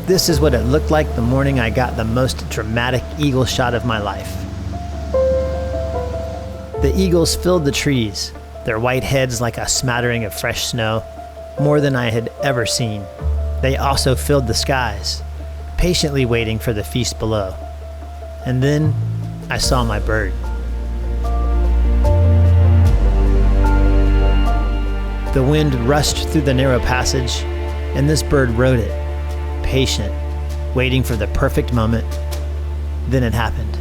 This is what it looked like the morning I got the most dramatic eagle shot of my life. The eagles filled the trees, their white heads like a smattering of fresh snow, more than I had ever seen. They also filled the skies, patiently waiting for the feast below. And then I saw my bird. The wind rushed through the narrow passage, and this bird rode it, patient, waiting for the perfect moment. Then it happened.